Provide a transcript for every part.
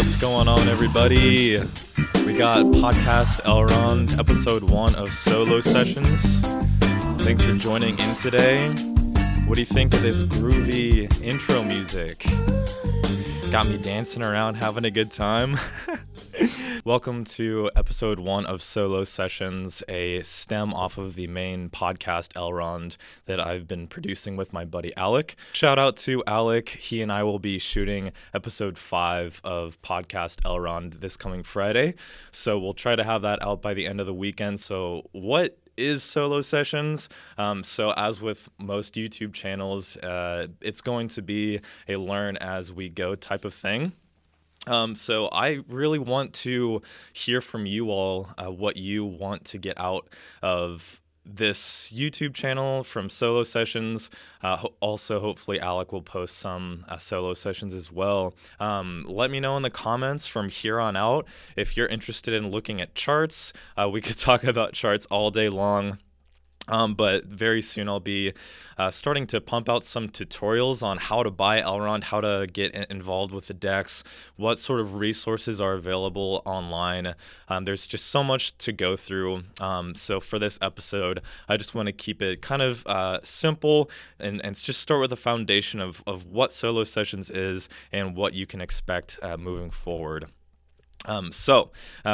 What's going on, everybody? We got podcast Elrond, episode 1 of Solo Sessions. Thanks for joining in today. What do you think of this groovy intro music? Got me dancing around, having a good time. Welcome to episode 1 of Solo Sessions, a stem off of the main podcast Elrond that I've been producing with my buddy Alec. Shout out to Alec. He and I will be shooting episode 5 of podcast Elrond this coming Friday. So we'll try to have that out by the end of the weekend. So what is Solo Sessions? So as with most YouTube channels, it's going to be a learn as we go type of thing. So I really want to hear from you all what you want to get out of this YouTube channel from Solo Sessions. Also, hopefully Alec will post some Solo Sessions as well. Let me know in the comments from here on out if you're interested in looking at charts. We could talk about charts all day long. But very soon I'll be starting to pump out some tutorials on how to buy Elrond, how to get involved with the decks, what sort of resources are available online. There's just so much to go through. So for this episode, I just want to keep it kind of simple and just start with the foundation of what Solo Sessions is and what you can expect moving forward. So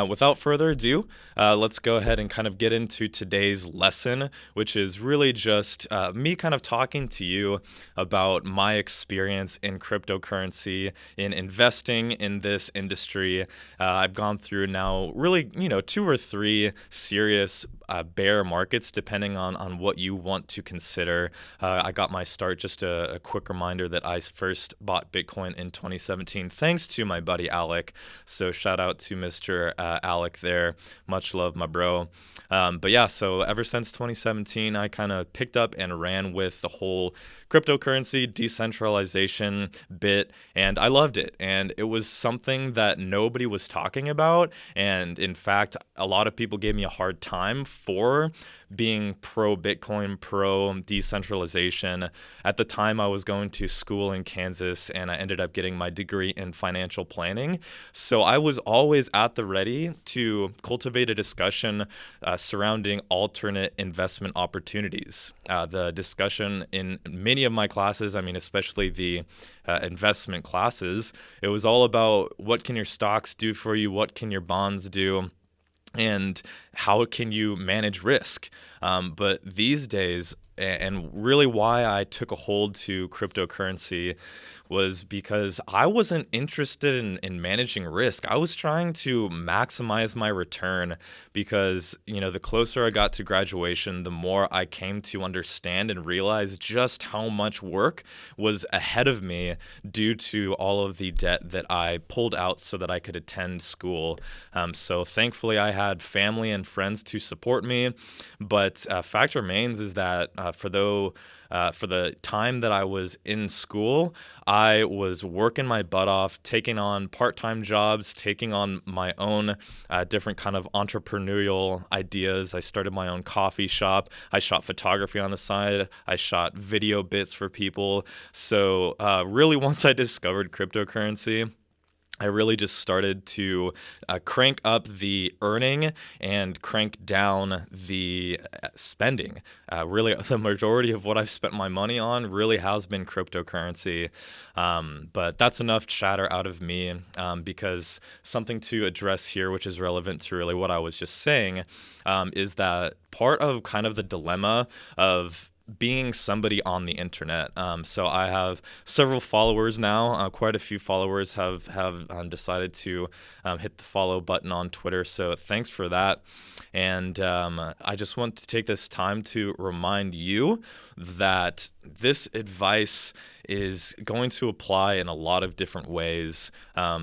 without further ado, let's go ahead and kind of get into today's lesson, which is really just me kind of talking to you about my experience in cryptocurrency, in investing in this industry. I've gone through now really, 2 or 3 serious bear markets, depending on what you want to consider. I got my start, just a quick reminder that I first bought Bitcoin in 2017, thanks to my buddy Alec. So shout out to Mr. Alec there. Much love, my bro. But yeah, so ever since 2017, I kind of picked up and ran with the whole cryptocurrency decentralization bit, and I loved it. And it was something that nobody was talking about. And in fact, a lot of people gave me a hard time for being pro Bitcoin, pro decentralization. At the time, I was going to school in Kansas, and I ended up getting my degree in financial planning. So I was always at the ready to cultivate a discussion surrounding alternate investment opportunities. The discussion in many of my classes, especially the investment classes, it was all about what can your stocks do for you, what can your bonds do, and how can you manage risk. But these days, and really why I took a hold to cryptocurrency, was because I wasn't interested in managing risk. I was trying to maximize my return because, the closer I got to graduation, the more I came to understand and realize just how much work was ahead of me due to all of the debt that I pulled out so that I could attend school. So thankfully I had family and friends to support me, but fact remains is that for the time that I was in school, I was working my butt off, taking on part-time jobs, taking on my own different kind of entrepreneurial ideas. I started my own coffee shop. I shot photography on the side. I shot video bits for people. So really, once I discovered cryptocurrency, I really just started to crank up the earning and crank down the spending. Really, the majority of what I've spent my money on really has been cryptocurrency. But that's enough chatter out of me because something to address here, which is relevant to really what I was just saying, is that part of kind of the dilemma of being somebody on the internet. So I have several followers now. Quite a few followers have decided to hit the follow button on Twitter. So thanks for that. And I just want to take this time to remind you that this advice is going to apply in a lot of different ways.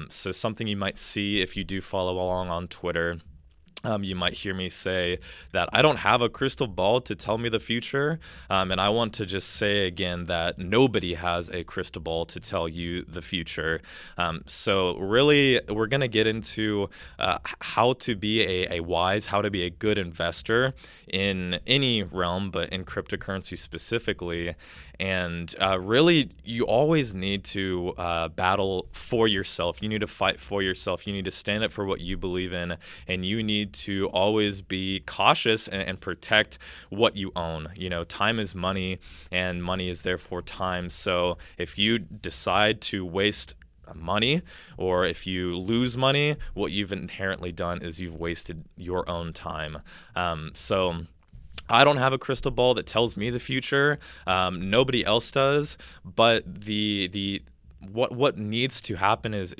So something you might see if you do follow along on Twitter. You might hear me say that I don't have a crystal ball to tell me the future. And I want to just say again that nobody has a crystal ball to tell you the future. So really, we're going to get into how to be how to be a good investor in any realm, but in cryptocurrency specifically. And really, you always need to battle for yourself. You need to fight for yourself. You need to stand up for what you believe in, and you need to always be cautious and protect what you own. Time is money, and money is therefore time. So if you decide to waste money, or if you lose money, what you've inherently done is you've wasted your own time. So I don't have a crystal ball that tells me the future. Nobody else does. But the what needs to happen is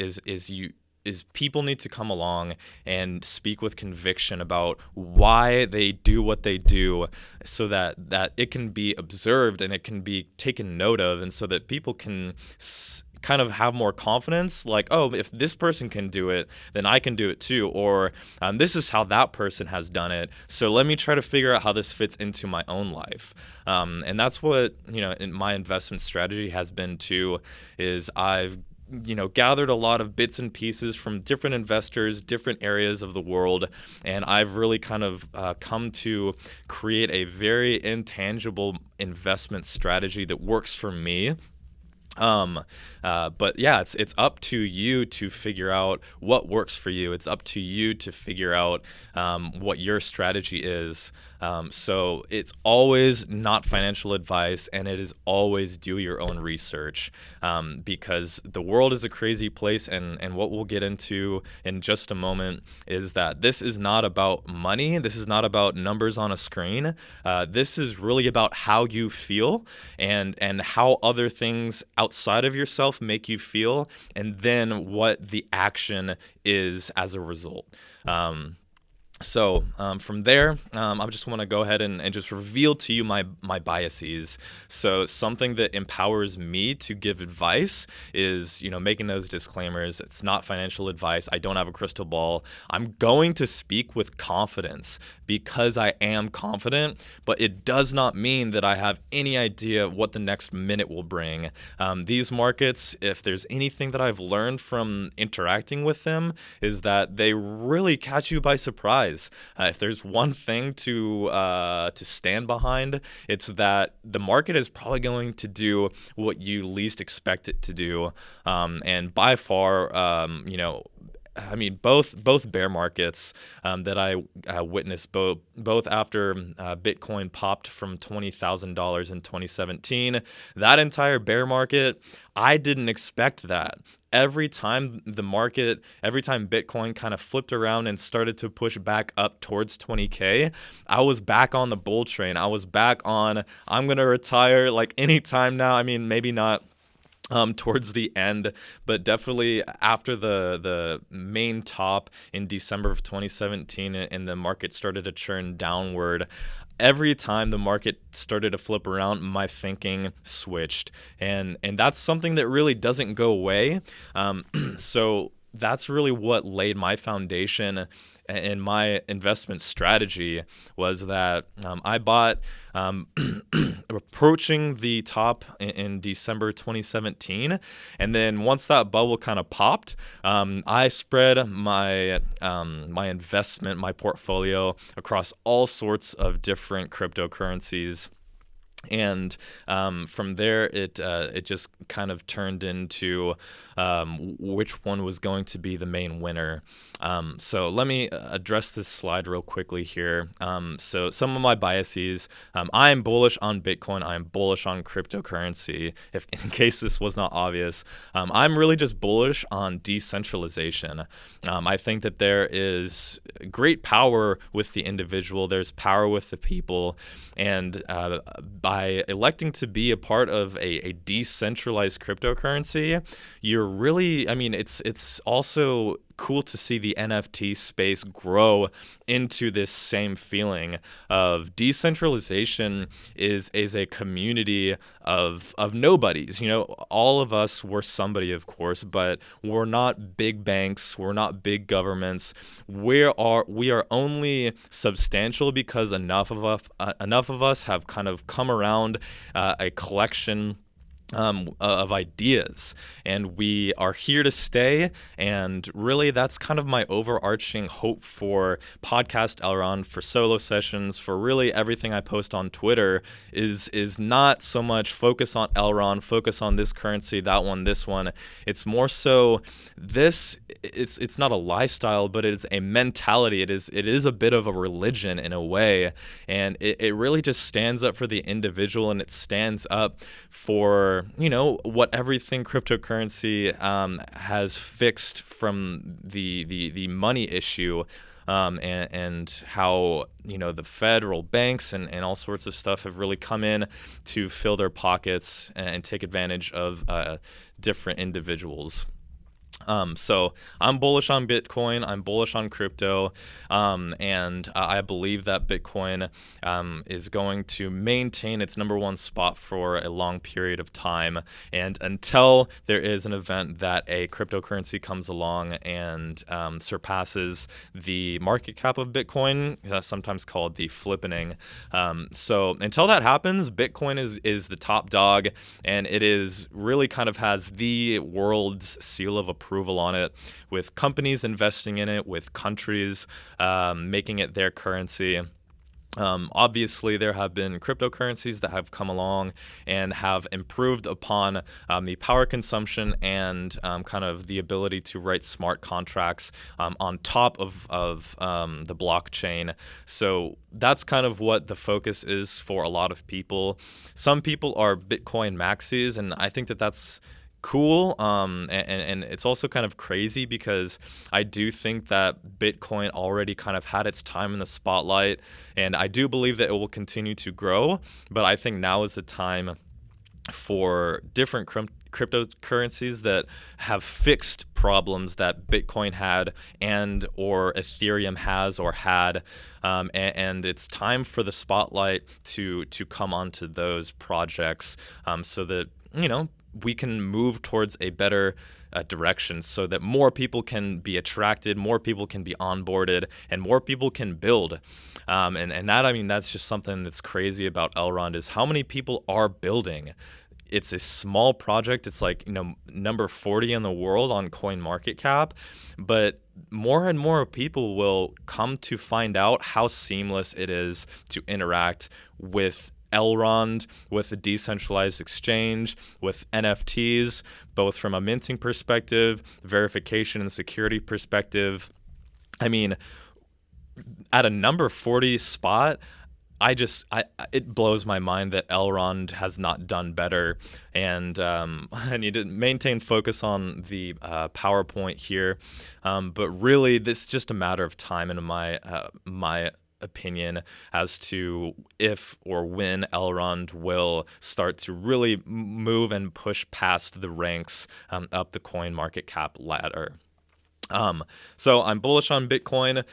people need to come along and speak with conviction about why they do what they do, so that it can be observed and it can be taken note of, and so that people can kind of have more confidence, like, oh, if this person can do it, then I can do it too, or this is how that person has done it, so let me try to figure out how this fits into my own life. And that's what in my investment strategy has been too, is I've gathered a lot of bits and pieces from different investors, different areas of the world, and I've really kind of come to create a very intangible investment strategy that works for me. But yeah, it's up to you to figure out what works for you. It's up to you to figure out what your strategy is. So it's always not financial advice, and it is always do your own research, because the world is a crazy place, and what we'll get into in just a moment is that this is not about money. This is not about numbers on a screen. This is really about how you feel and how other things outside of yourself make you feel, and then what the action is as a result. So from there, I just want to go ahead and just reveal to you my biases. So something that empowers me to give advice is, making those disclaimers. It's not financial advice. I don't have a crystal ball. I'm going to speak with confidence because I am confident, but it does not mean that I have any idea what the next minute will bring. These markets, if there's anything that I've learned from interacting with them, is that they really catch you by surprise. If there's one thing to stand behind, it's that the market is probably going to do what you least expect it to do, and by far, both bear markets that I witnessed, both after Bitcoin popped from $20,000 in 2017, that entire bear market, I didn't expect that. Every time Bitcoin kind of flipped around and started to push back up towards 20K, I was back on the bull train. I was back on, I'm going to retire like anytime now. I mean, maybe not towards the end, but definitely after the main top in December of 2017 and the market started to churn downward. Every time the market started to flip around, my thinking switched, and that's something that really doesn't go away. So that's really what laid my foundation in my investment strategy, was that I bought approaching the top in December 2017, and then once that bubble kind of popped, I spread my investment, my portfolio across all sorts of different cryptocurrencies. And from there, it just kind of turned into which one was going to be the main winner. So let me address this slide real quickly here. So some of my biases: I am bullish on Bitcoin. I am bullish on cryptocurrency. If in case this was not obvious, I'm really just bullish on decentralization. I think that there is great power with the individual. There's power with the people, and by electing to be a part of a decentralized cryptocurrency, you're really, it's also cool to see the NFT space grow into this same feeling of decentralization is a community of nobodies. All of us were somebody, of course, but we're not big banks, we're not big governments. We are only substantial because enough of us have kind of come around a collection of ideas, and we are here to stay. And really, that's kind of my overarching hope for podcast Elrond, for solo sessions, for really everything I post on Twitter is not so much focus on Elrond, focus on this currency, that one, this one. It's more so this. It's not a lifestyle, but it is a mentality. It is a bit of a religion in a way, and it really just stands up for the individual, and it stands up for what everything cryptocurrency has fixed from the money issue, and how the federal banks and all sorts of stuff have really come in to fill their pockets and take advantage of different individuals. So I'm bullish on Bitcoin. I'm bullish on crypto, and I believe that Bitcoin is going to maintain its number one spot for a long period of time. And until there is an event that a cryptocurrency comes along and surpasses the market cap of Bitcoin, that's sometimes called the flippening. So until that happens, Bitcoin is the top dog, and it is really kind of has the world's seal of approval on it, with companies investing in it, with countries making it their currency. Obviously, there have been cryptocurrencies that have come along and have improved upon the power consumption and kind of the ability to write smart contracts on top of the blockchain. So that's kind of what the focus is for a lot of people. Some people are Bitcoin maxis, and I think that that's cool, and it's also kind of crazy because I do think that Bitcoin already kind of had its time in the spotlight, and I do believe that it will continue to grow, but I think now is the time for different cryptocurrencies that have fixed problems that Bitcoin had and or Ethereum has or had, and it's time for the spotlight to come onto those projects, so that we can move towards a better direction, so that more people can be attracted, more people can be onboarded, and more people can build. And that, that's just something that's crazy about Elrond, is how many people are building. It's a small project. It's like, number 40 in the world on CoinMarketCap, but more and more people will come to find out how seamless it is to interact with Elrond, with a decentralized exchange, with NFTs, both from a minting perspective, verification and security perspective. At a number 40 spot, it blows my mind that Elrond has not done better, and I need to maintain focus on the PowerPoint here, but really this is just a matter of time, in my opinion, as to if or when Elrond will start to really move and push past the ranks up the CoinMarketCap ladder. So I'm bullish on Bitcoin.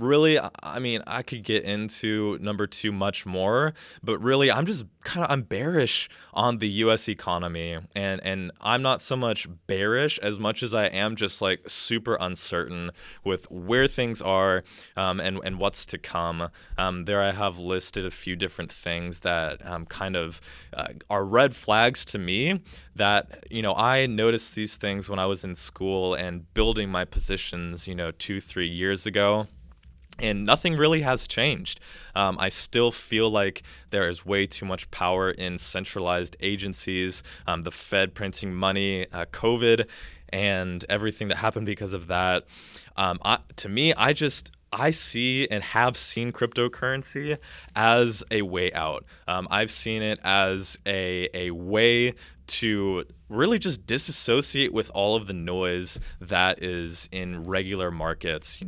Really, I could get into number 2 much more, but really I'm bearish on the US economy, and I'm not so much bearish as much as I am just like super uncertain with where things are, and what's to come. There I have listed a few different things that kind of are red flags to me, that I noticed these things when I was in school and building my positions 2-3 years ago, and nothing really has changed. I still feel like there is way too much power in centralized agencies, the Fed printing money, COVID, and everything that happened because of that. I see and have seen cryptocurrency as a way out. I've seen it as a way to really just disassociate with all of the noise that is in regular markets.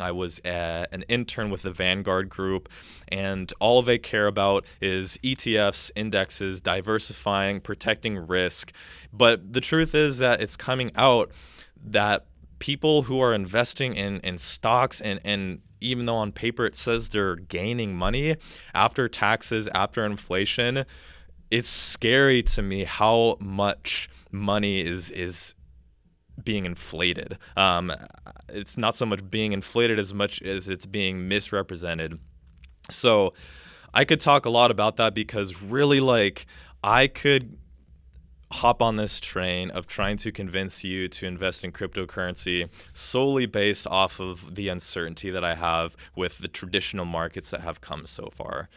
I was an intern with the Vanguard Group, and all they care about is ETFs, indexes, diversifying, protecting risk. But the truth is that it's coming out that people who are investing in stocks, and even though on paper it says they're gaining money after taxes, after inflation, it's scary to me how much money is being inflated. It's not so much being inflated as much as it's being misrepresented. So I could talk a lot about that, because really, I could hop on this train of trying to convince you to invest in cryptocurrency solely based off of the uncertainty that I have with the traditional markets that have come so far.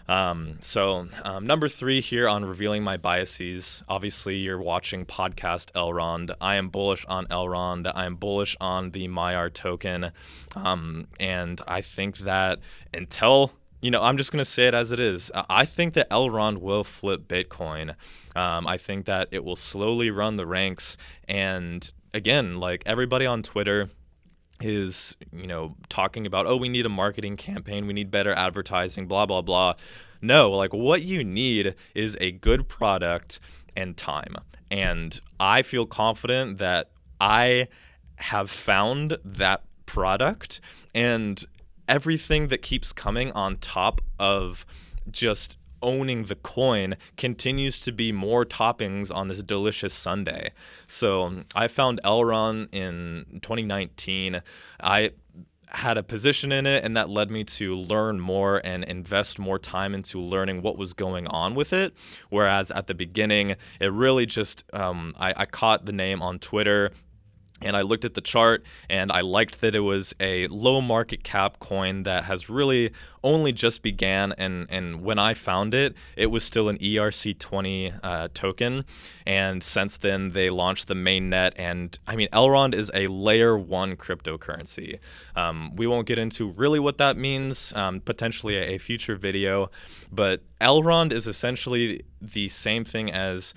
Number 3 here on revealing my biases. Obviously, you're watching podcast Elrond. I am bullish on Elrond. I am bullish on the Maiar token. And I think that until, I'm just going to say it as it is. I think that Elrond will flip Bitcoin. I think that it will slowly run the ranks. And again, like everybody on Twitter is, talking about, oh, we need a marketing campaign, we need better advertising, blah, blah, blah. No, like what you need is a good product and time. And I feel confident that I have found that product, and everything that keeps coming on top of just owning the coin continues to be more toppings on this delicious sundae. So I found Elrond in 2019. I had a position in it, and that led me to learn more and invest more time into learning what was going on with it. Whereas at the beginning, it really just, I caught the name on Twitter, and I looked at the chart, and I liked that it was a low market cap coin that has really only just began. And when I found it, it was still an ERC20 token. And since then, they launched the mainnet. And I mean, Elrond is a layer 1 cryptocurrency. We won't get into really what that means, potentially a future video. But Elrond is essentially the same thing as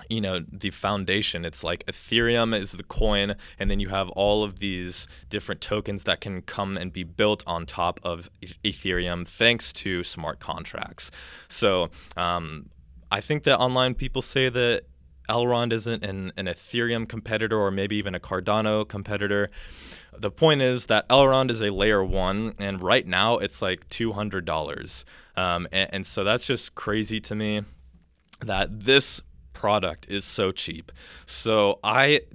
the foundation. It's like Ethereum is the coin, and then you have all of these different tokens that can come and be built on top of Ethereum thanks to smart contracts. So I think that online people say that Elrond isn't an Ethereum competitor, or maybe even a Cardano competitor. The point is that Elrond is a layer 1, and right now it's like $200. And so that's just crazy to me that this product is so cheap. So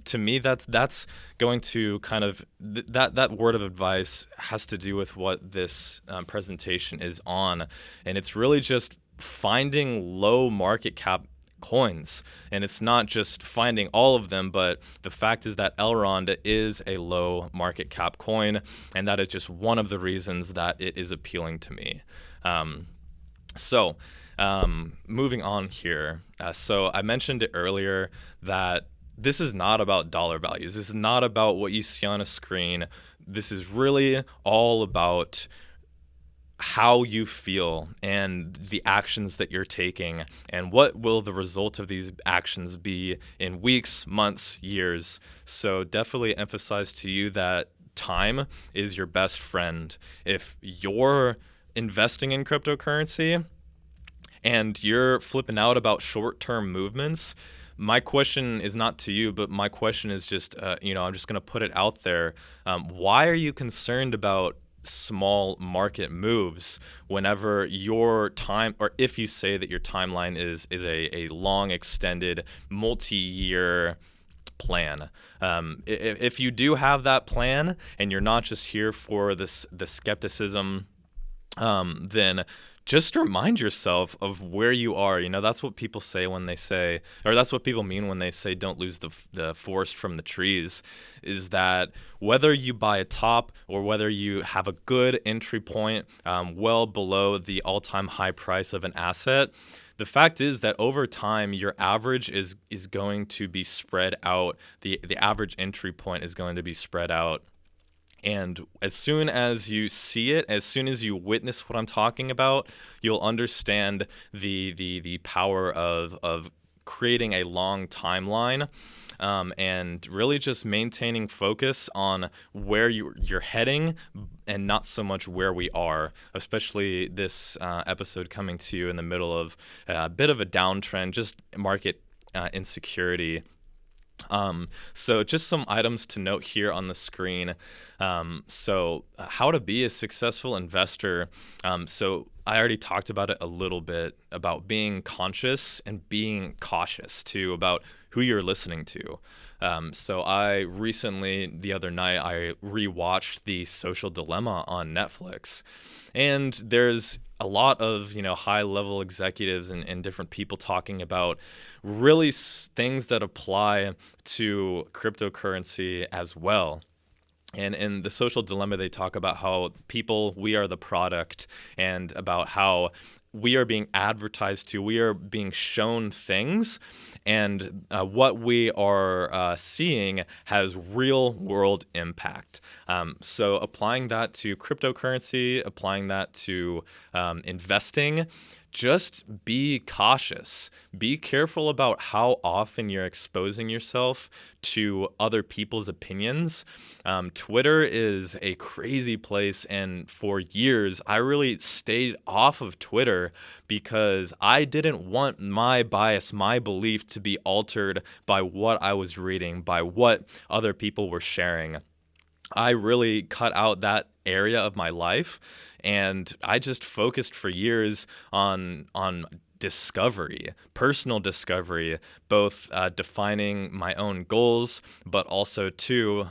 to me, that's going to kind of that word of advice has to do with what this presentation is on, and it's really just finding low market cap coins. And it's not just finding all of them, but the fact is that Elrond is a low market cap coin, and that is just one of the reasons that it is appealing to me. Moving on here. So I mentioned it earlier that this is not about dollar values. This is not about what you see on a screen. This is really all about how you feel and the actions that you're taking, and what will the result of these actions be in weeks, months, years. So definitely emphasize to you that time is your best friend. If you're investing in cryptocurrency and you're flipping out about short-term movements, my question is not to you, but my question is just, I'm just going to put it out there. Why are you concerned about small market moves whenever your time, or if you say that your timeline is a long, extended, multi-year plan? If you do have that plan and you're not just here for the skepticism, then just remind yourself of where you are. That's what people say when they say, or that's what people mean when they say don't lose the forest from the trees, is that whether you buy a top or whether you have a good entry point well below the all-time high price of an asset, the fact is that over time, your average is going to be spread out. The average entry point is going to be spread out. And as soon as you see it, as soon as you witness what I'm talking about, you'll understand the power of creating a long timeline, and really just maintaining focus on where you're heading and not so much where we are, especially this episode coming to you in the middle of a bit of a downtrend, just market insecurity. So just some items to note here on the screen. So how to be a successful investor. So I already talked about it a little bit, about being conscious and being cautious too, about who you're listening to. So I recently, the other night, I rewatched The Social Dilemma on Netflix, and there's a lot of high level executives and different people talking about really things that apply to cryptocurrency as well. And in The Social Dilemma, they talk about how we are the product, and about how we are being advertised to, we are being shown things, and what we are seeing has real world impact. So applying that to cryptocurrency, applying that to investing, just be cautious. Be careful about how often you're exposing yourself to other people's opinions. Twitter is a crazy place, and for years, I really stayed off of Twitter because I didn't want my bias, my belief to be altered by what I was reading, by what other people were sharing. I really cut out that area of my life, and I just focused for years on discovery, personal discovery, both defining my own goals, but also too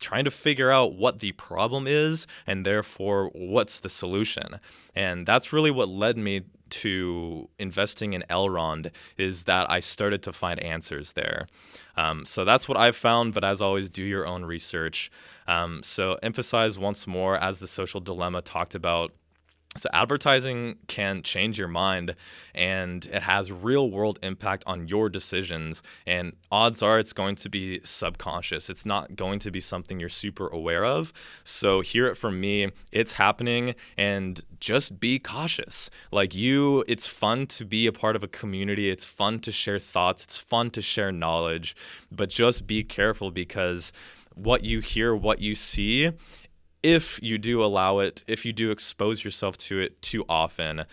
trying to figure out what the problem is, and therefore what's the solution. And that's really what led me to investing in Elrond, is that I started to find answers there. So that's what I've found, but as always, do your own research. So emphasize once more, as The Social Dilemma talked about, so advertising can change your mind, and it has real world impact on your decisions, and odds are it's going to be subconscious. It's not going to be something you're super aware of. So hear it from me, it's happening, and just be cautious. It's fun to be a part of a community. It's fun to share thoughts. It's fun to share knowledge, but just be careful, because what you hear, what you see, if you do allow it, if you do expose yourself to it too often,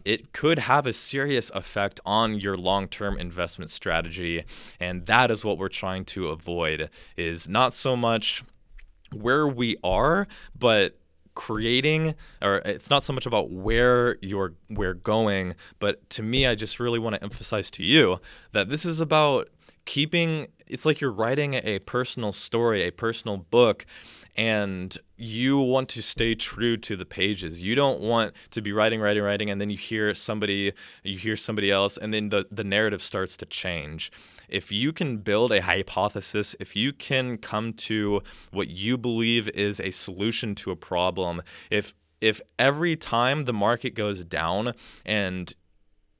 it could have a serious effect on your long-term investment strategy. And that is what we're trying to avoid, is not so much where we are, but it's not so much about where we're going, but to me, I just really want to emphasize to you that this is about it's like you're writing a personal story, a personal book, and you want to stay true to the pages. You don't want to be writing, and then you hear somebody else, and then the narrative starts to change. If you can build a hypothesis, if you can come to what you believe is a solution to a problem, if every time the market goes down and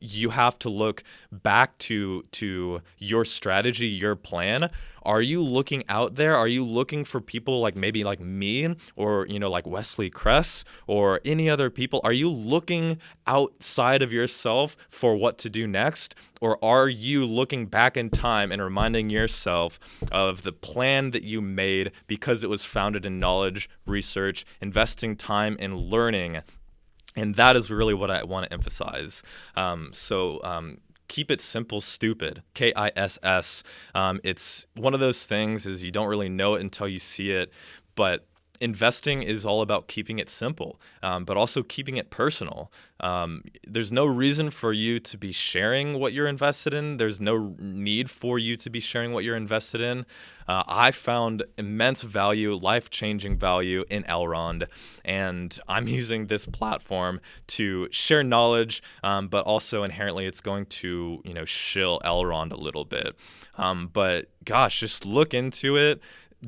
you have to look back to your strategy, your plan, are you looking out there? Are you looking for people like maybe like me, or like Wesley Kress or any other people? Are you looking outside of yourself for what to do next? Or are you looking back in time and reminding yourself of the plan that you made because it was founded in knowledge, research, investing time in learning? And that is really what I want to emphasize. Keep it simple, stupid. KISS. It's one of those things is you don't really know it until you see it, but investing is all about keeping it simple, but also keeping it personal. There's no reason for you to be sharing what you're invested in. There's no need for you to be sharing what you're invested in. I found immense value, life-changing value in Elrond, and I'm using this platform to share knowledge, but also inherently it's going to, shill Elrond a little bit. But gosh, just look into it,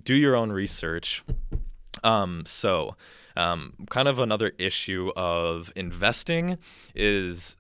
do your own research. Kind of another issue of investing is,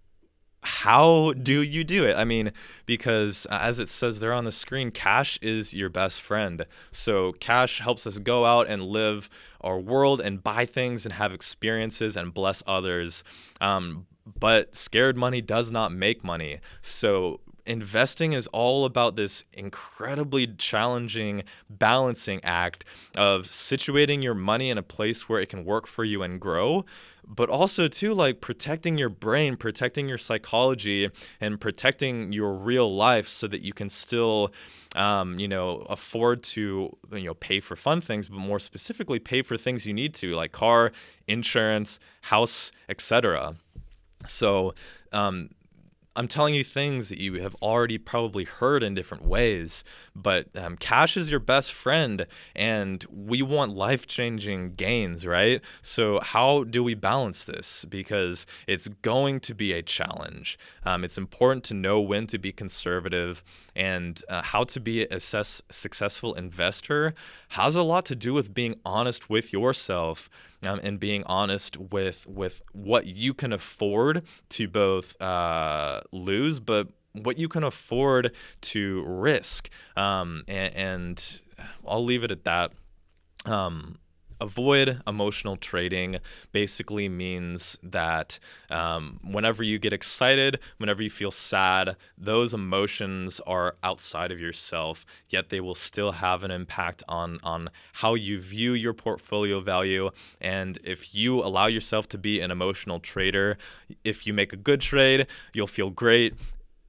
how do you do it? I mean, because as it says there on the screen, cash is your best friend. So cash helps us go out and live our world and buy things and have experiences and bless others. But scared money does not make money. So investing is all about this incredibly challenging balancing act of situating your money in a place where it can work for you and grow, but also too, like, protecting your brain, protecting your psychology, and protecting your real life so that you can still afford to pay for fun things, but more specifically pay for things you need to, like car, insurance, house, etc. So I'm telling you things that you have already probably heard in different ways, but cash is your best friend, and we want life-changing gains, right? So how do we balance this? Because it's going to be a challenge. It's important to know when to be conservative, and how to be a successful investor has a lot to do with being honest with yourself, and being honest with what you can afford to both lose, but what you can afford to risk. And I'll leave it at that. Avoid emotional trading basically means that whenever you get excited, whenever you feel sad, those emotions are outside of yourself, yet they will still have an impact on how you view your portfolio value. And if you allow yourself to be an emotional trader, if you make a good trade, you'll feel great.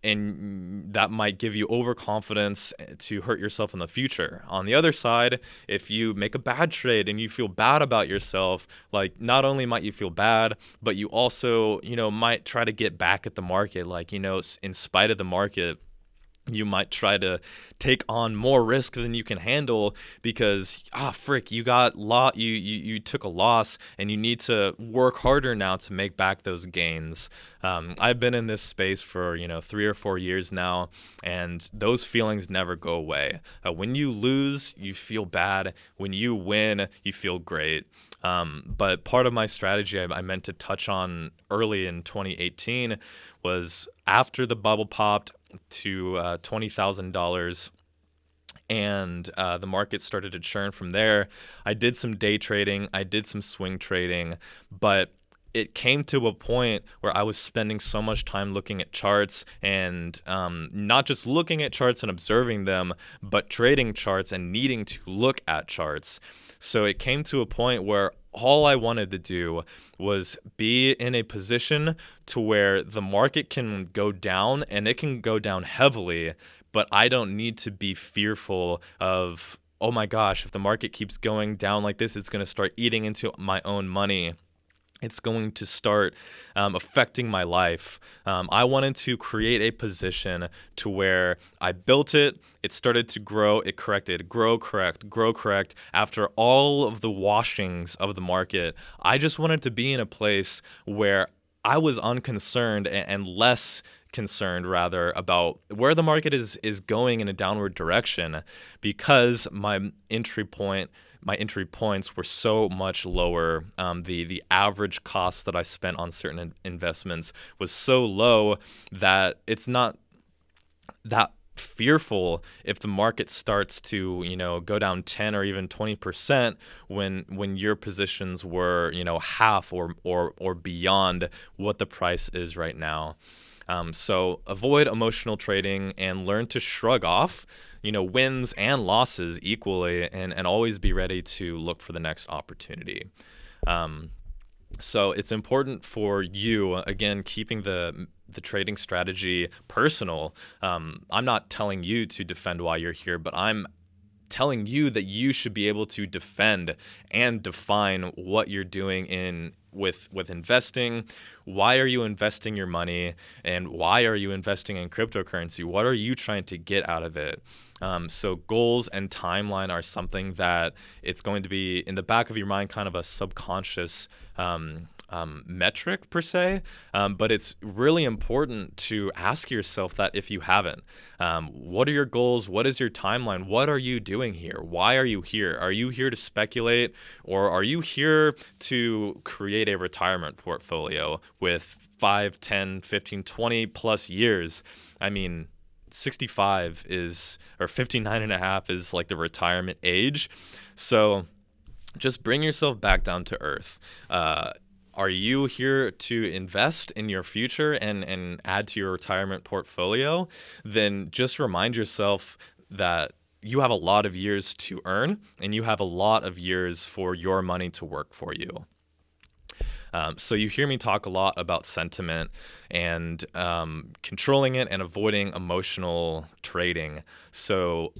And that might give you overconfidence to hurt yourself in the future. On the other side, if you make a bad trade and you feel bad about yourself, like not only might you feel bad, but you also, might try to get back at the market. Like, in spite of the market, you might try to take on more risk than you can handle because you took a loss and you need to work harder now to make back those gains. I've been in this space for 3 or 4 years now, and those feelings never go away. When you lose, you feel bad. When you win, you feel great. But part of my strategy I meant to touch on early in 2018 was after the bubble popped to $20,000 and the market started to churn from there. I did some day trading, I did some swing trading, but it came to a point where I was spending so much time looking at charts and not just looking at charts and observing them, but trading charts and needing to look at charts. So it came to a point where all I wanted to do was be in a position to where the market can go down, and it can go down heavily, but I don't need to be fearful of, oh my gosh, if the market keeps going down like this, it's going to start eating into my own money. It's going to start affecting my life. I wanted to create a position to where I built it, it started to grow, it corrected, grow, correct. After all of the washings of the market, I just wanted to be in a place where I was unconcerned and less concerned rather about where the market is going in a downward direction, because my entry points were so much lower. The average cost that I spent on certain investments was so low that it's not that fearful if the market starts to go down 10 or even 20% when your positions were half or beyond what the price is right now. So avoid emotional trading and learn to shrug off wins and losses equally, and always be ready to look for the next opportunity. So it's important for you, again, keeping the trading strategy personal. I'm not telling you to defend why you're here, but I'm telling you that you should be able to defend and define what you're doing with investing. Why are you investing your money, and why are you investing in cryptocurrency? What are you trying to get out of it? So goals and timeline are something that it's going to be in the back of your mind, kind of a subconscious metric per se, but it's really important to ask yourself that if you haven't. What are your goals? What is your timeline? What are you doing here? Why are you here? Are you here to speculate, or are you here to create a retirement portfolio with 5, 10, 15, 20 plus years? I mean, 65 or 59 and a half is like the retirement age. So just bring yourself back down to earth. Are you here to invest in your future and add to your retirement portfolio? Then just remind yourself that you have a lot of years to earn, and you have a lot of years for your money to work for you. So you hear me talk a lot about sentiment and controlling it and avoiding emotional trading. So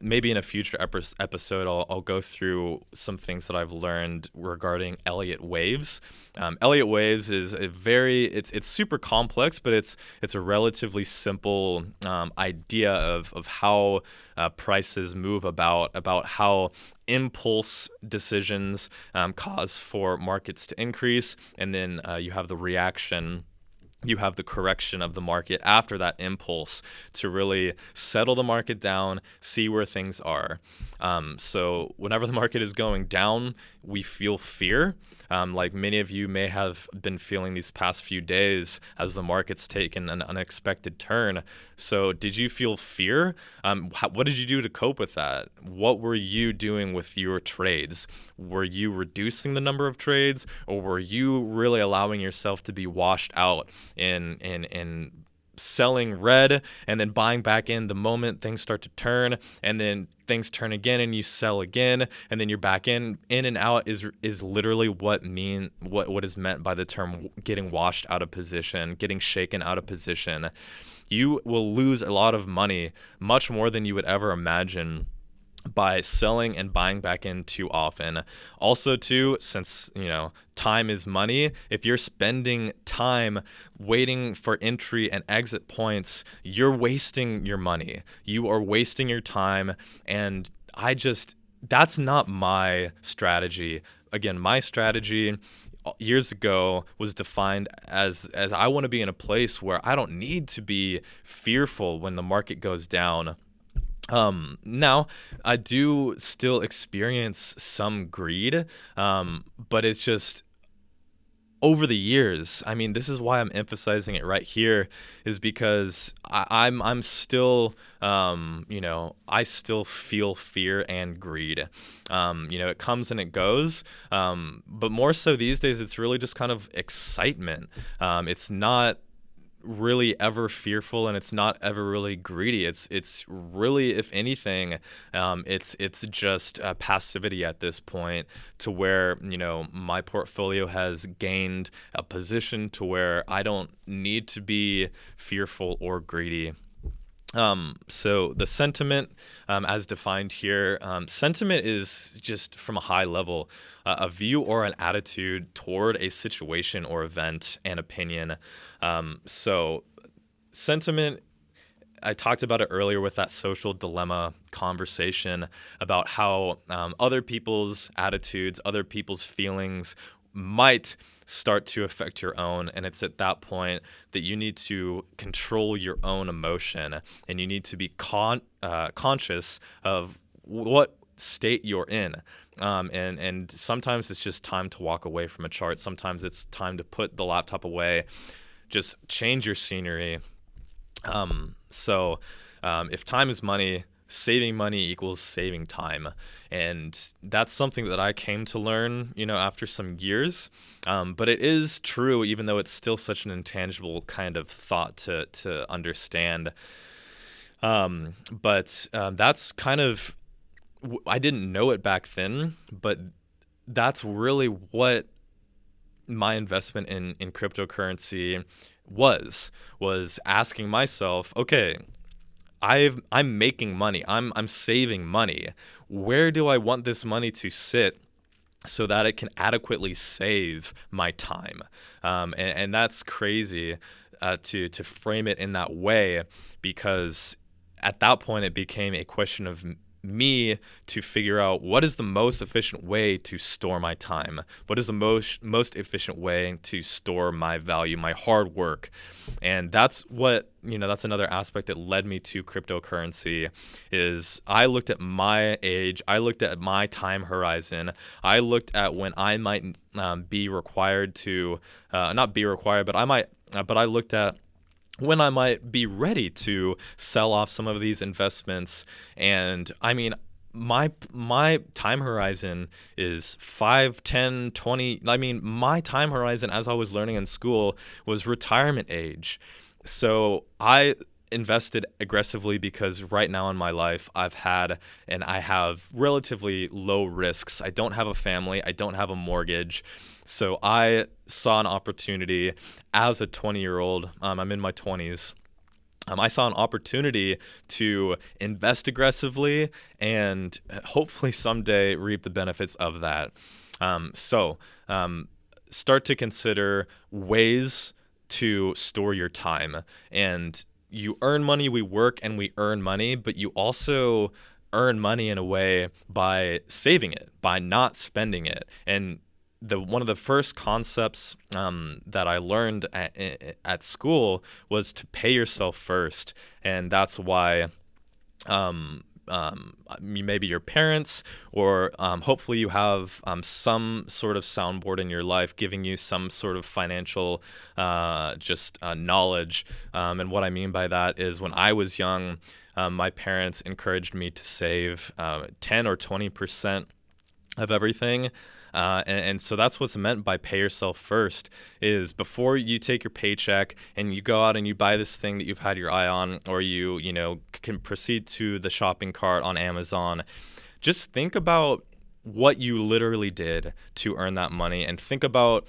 maybe in a future episode, I'll go through some things that I've learned regarding Elliott waves. Elliott waves is it's super complex, but it's a relatively simple idea of how prices move about how impulse decisions cause for markets to increase, and then you have the reaction. You have the correction of the market after that impulse to really settle the market down, see where things are. So whenever the market is going down, we feel fear. Like many of you may have been feeling these past few days as the market's taken an unexpected turn. So did you feel fear? What did you do to cope with that? What were you doing with your trades? Were you reducing the number of trades, or were you really allowing yourself to be washed out in selling red and then buying back in the moment things start to turn, and then things turn again and you sell again, and then you're back in and out is literally what is meant by the term getting washed out of position, getting shaken out of position. You will lose a lot of money, much more than you would ever imagine, by selling and buying back in too often. Also too, since time is money, if you're spending time waiting for entry and exit points, you're wasting your money. You are wasting your time, and that's not my strategy. Again, my strategy years ago was defined as I want to be in a place where I don't need to be fearful when the market goes down. Now, I do still experience some greed, but it's just over the years. I mean, this is why I'm emphasizing it right here, is because I'm still, I still feel fear and greed. It comes and it goes, but more so these days, it's really just kind of excitement. It's not really ever fearful, and it's not ever really greedy. It's really, if anything, it's just passivity at this point, to where my portfolio has gained a position to where I don't need to be fearful or greedy. So the sentiment, as defined here, sentiment is just from a high level, a view or an attitude toward a situation or event and opinion. So sentiment, I talked about it earlier with that social dilemma conversation about how other people's attitudes, other people's feelings might start to affect your own, and it's at that point that you need to control your own emotion, and you need to be conscious of what state you're in, and sometimes it's just time to walk away from a chart. Sometimes it's time to put the laptop away, just change your scenery. So if time is money, saving money equals saving time. And that's something that I came to learn, after some years. But it is true, even though it's still such an intangible kind of thought to understand. But that's kind of, I didn't know it back then, but that's really what my investment in cryptocurrency was asking myself, okay, I'm making money. I'm saving money. Where do I want this money to sit so that it can adequately save my time? And that's crazy to frame it in that way, because at that point it became a question of me to figure out what is the most efficient way to store my time, what is the most efficient way to store my value, my hard work. And that's what, that's another aspect that led me to cryptocurrency. Is I looked at my age, I looked at my time horizon, I looked at when I might be required to not be required, but I looked at when I might be ready to sell off some of these investments. And I mean, my time horizon is 5, 10, 20. I mean, my time horizon as I was learning in school was retirement age. So invested aggressively because right now in my life I have relatively low risks. I don't have a family. I don't have a mortgage. So I saw an opportunity as a 20-year-old. I'm in my 20s. I saw an opportunity to invest aggressively and hopefully someday reap the benefits of that. Start to consider ways to store your time. And you earn money, we work and we earn money, but you also earn money in a way by saving it, by not spending it. And one of the first concepts that I learned at school was to pay yourself first. And that's why maybe your parents or hopefully you have some sort of soundboard in your life giving you some sort of financial knowledge. And what I mean by that is when I was young, my parents encouraged me to save 10 or 20% of everything. And so that's what's meant by pay yourself first, is before you take your paycheck and you go out and you buy this thing that you've had your eye on, or you can proceed to the shopping cart on Amazon, just think about what you literally did to earn that money and think about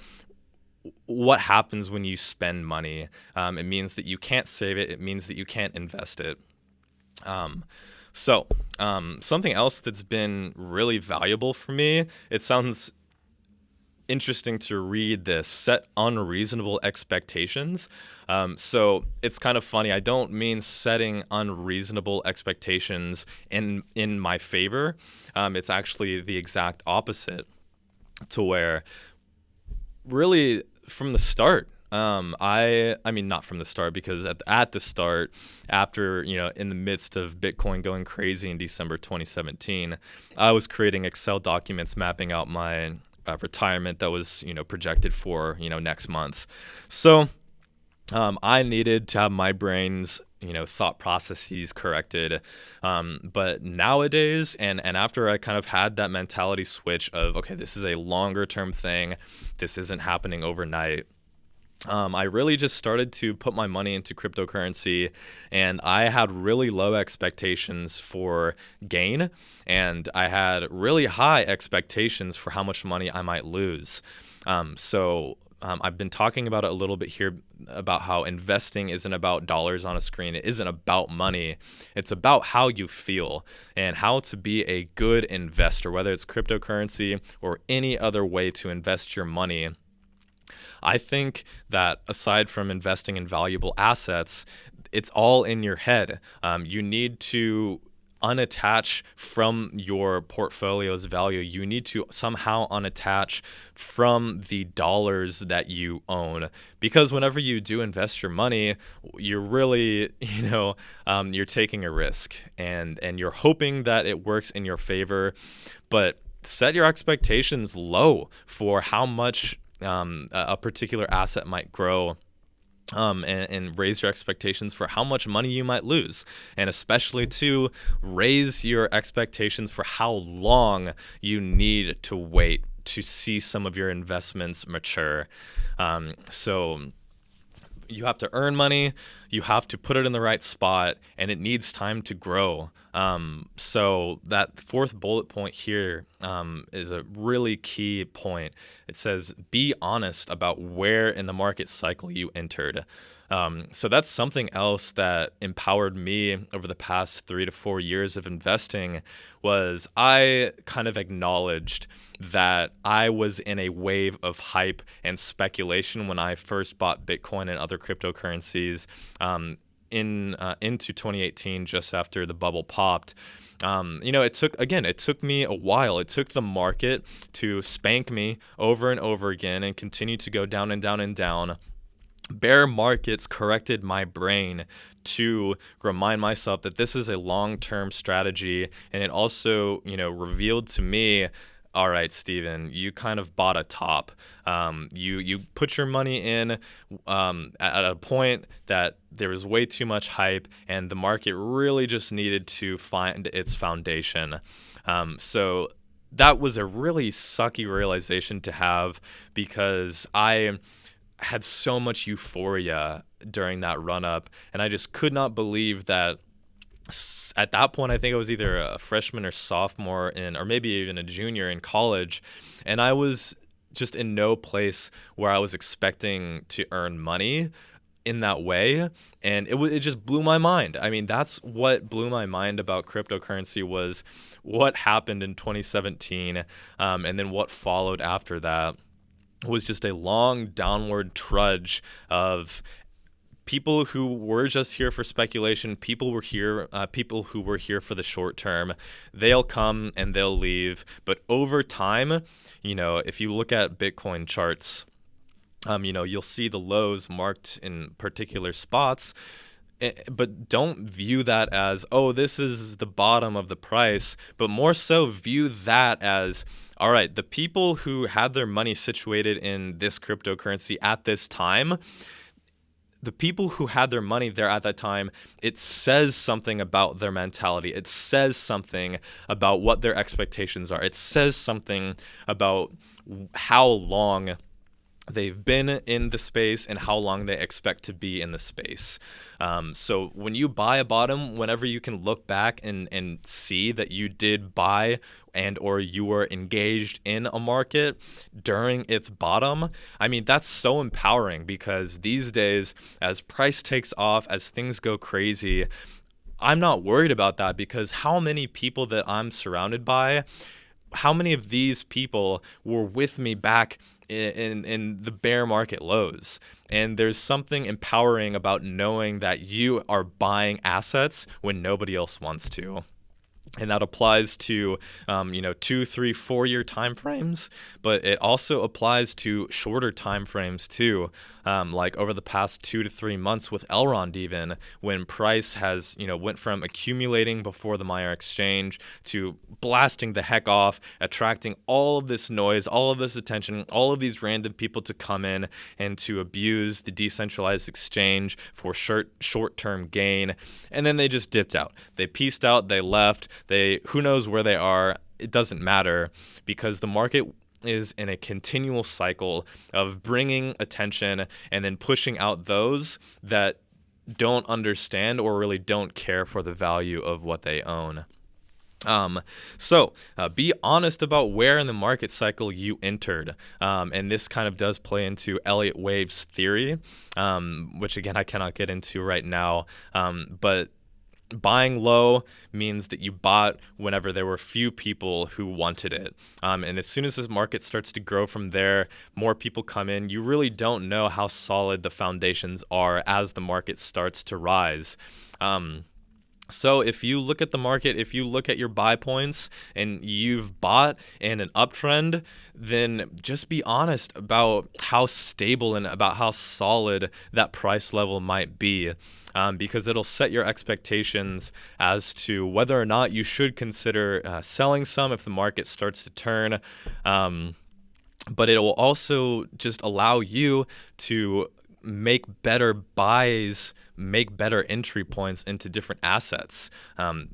what happens when you spend money. It means that you can't save it. It means that you can't invest it. Something else that's been really valuable for me, it sounds interesting to read this, set unreasonable expectations. So it's kind of funny. I don't mean setting unreasonable expectations in my favor. It's actually the exact opposite, to where really from the start, I mean, not from the start, because at the start, after, in the midst of Bitcoin going crazy in December 2017, I was creating Excel documents mapping out my retirement that was, projected for, next month. So I needed to have my brain's, thought processes corrected. But nowadays, and after I kind of had that mentality switch of, okay, this is a longer term thing, this isn't happening overnight, I really just started to put my money into cryptocurrency, and I had really low expectations for gain, and I had really high expectations for how much money I might lose. I've been talking about it a little bit here about how investing isn't about dollars on a screen. It isn't about money. It's about how you feel and how to be a good investor, whether it's cryptocurrency or any other way to invest your money. I think that aside from investing in valuable assets, it's all in your head. You need to unattach from your portfolio's value. You need to somehow unattach from the dollars that you own, because whenever you do invest your money, you're really, you're taking a risk and you're hoping that it works in your favor, but set your expectations low for how much a particular asset might grow, and raise your expectations for how much money you might lose, and especially to raise your expectations for how long you need to wait to see some of your investments mature. So you have to earn money, you have to put it in the right spot, and it needs time to grow. So that fourth bullet point here is a really key point. It says, be honest about where in the market cycle you entered. So that's something else that empowered me over the past 3 to 4 years of investing, was I kind of acknowledged that I was in a wave of hype and speculation when I first bought Bitcoin and other cryptocurrencies into 2018, just after the bubble popped. It took me a while. It took the market to spank me over and over again and continue to go down and down and down. Bear markets corrected my brain to remind myself that this is a long-term strategy, and it also, revealed to me, all right, Steven, you kind of bought a top. You put your money in at a point that there was way too much hype, and the market really just needed to find its foundation. So that was a really sucky realization to have, because I had so much euphoria during that run up. And I just could not believe that at that point, I think I was either a freshman or sophomore or maybe even a junior in college. And I was just in no place where I was expecting to earn money in that way, and it just blew my mind. I mean, that's what blew my mind about cryptocurrency was what happened in 2017, and then what followed after that was just a long downward trudge of people who were just here for speculation. People who were here for the short term. They'll come and they'll leave, but over time, if you look at Bitcoin charts, you'll see the lows marked in particular spots, but don't view that as, oh, this is the bottom of the price, but more so view that as, all right, the people who had their money situated in this cryptocurrency at this time, the people who had their money there at that time, it says something about their mentality. It says something about what their expectations are. It says something about how long they've been in the space and how long they expect to be in the space. So when you buy a bottom, whenever you can look back and see that you did buy and or you were engaged in a market during its bottom, I mean, that's so empowering, because these days, as price takes off, as things go crazy, I'm not worried about that, because how many people that I'm surrounded by, how many of these people were with me back in the bear market lows? And there's something empowering about knowing that you are buying assets when nobody else wants to. And that applies to, 2, 3, 4-year time frames, but it also applies to shorter time frames too. Like over the past 2 to 3 months with Elrond, even when price has, went from accumulating before the Maya exchange to blasting the heck off, attracting all of this noise, all of this attention, all of these random people to come in and to abuse the decentralized exchange for short-term gain. And then they just dipped out. They peaced out, they left. Who knows where they are? It doesn't matter, because the market is in a continual cycle of bringing attention and then pushing out those that don't understand or really don't care for the value of what they own. So be honest about where in the market cycle you entered. And this kind of does play into Elliott Wave's theory, which again, I cannot get into right now. But buying low means that you bought whenever there were few people who wanted it. And as soon as this market starts to grow from there, more people come in. You really don't know how solid the foundations are as the market starts to rise. So if you look at the market, if you look at your buy points and you've bought in an uptrend, then just be honest about how stable and about how solid that price level might be. Because it'll set your expectations as to whether or not you should consider selling some if the market starts to turn. But it will also just allow you to make better buys, make better entry points into different assets. I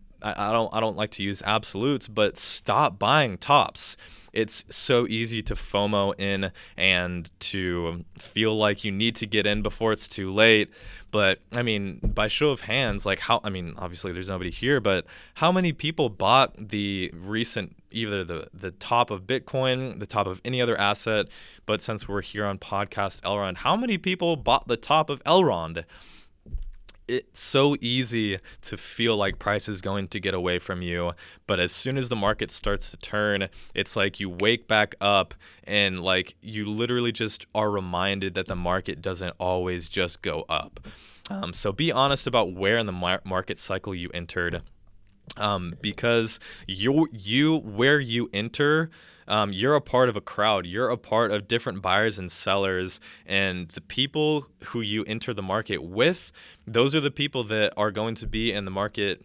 don't like to use absolutes, but stop buying tops. It's so easy to FOMO in and to feel like you need to get in before it's too late. But I mean, by show of hands, obviously there's nobody here, but how many people bought the recent, either the top of Bitcoin, the top of any other asset, but since we're here on podcast Elrond, how many people bought the top of Elrond? It's so easy to feel like price is going to get away from you, but as soon as the market starts to turn, it's like you wake back up and like you literally just are reminded that the market doesn't always just go up. So be honest about where in the market cycle you entered, because where you enter, you're a part of a crowd. You're a part of different buyers and sellers, and the people who you enter the market with, those are the people that are going to be in the market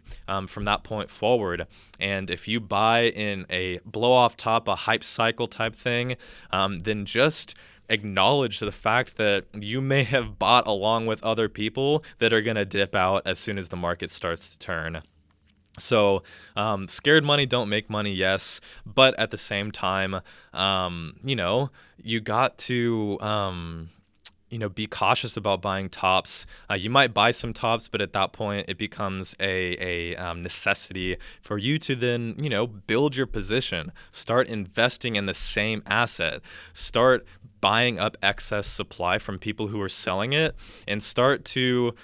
from that point forward. And if you buy in a blow off top, a hype cycle type thing, then just acknowledge the fact that you may have bought along with other people that are going to dip out as soon as the market starts to turn. So scared money don't make money, yes, but at the same time, you got to be cautious about buying tops. You might buy some tops, but at that point, it becomes a necessity for you to then, build your position, start investing in the same asset, start buying up excess supply from people who are selling it, and start to,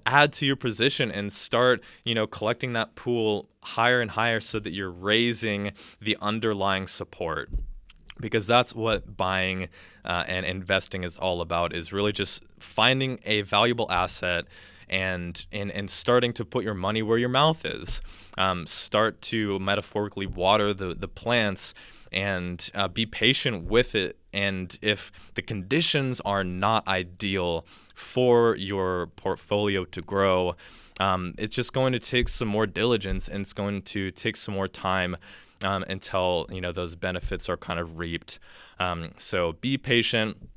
add to your position and start, collecting that pool higher and higher so that you're raising the underlying support. Because that's what buying and investing is all about, is really just finding a valuable asset and starting to put your money where your mouth is. Start to metaphorically water the plants and be patient with it. And if the conditions are not ideal for your portfolio to grow, it's just going to take some more diligence, and it's going to take some more time until those benefits are kind of reaped. So be patient.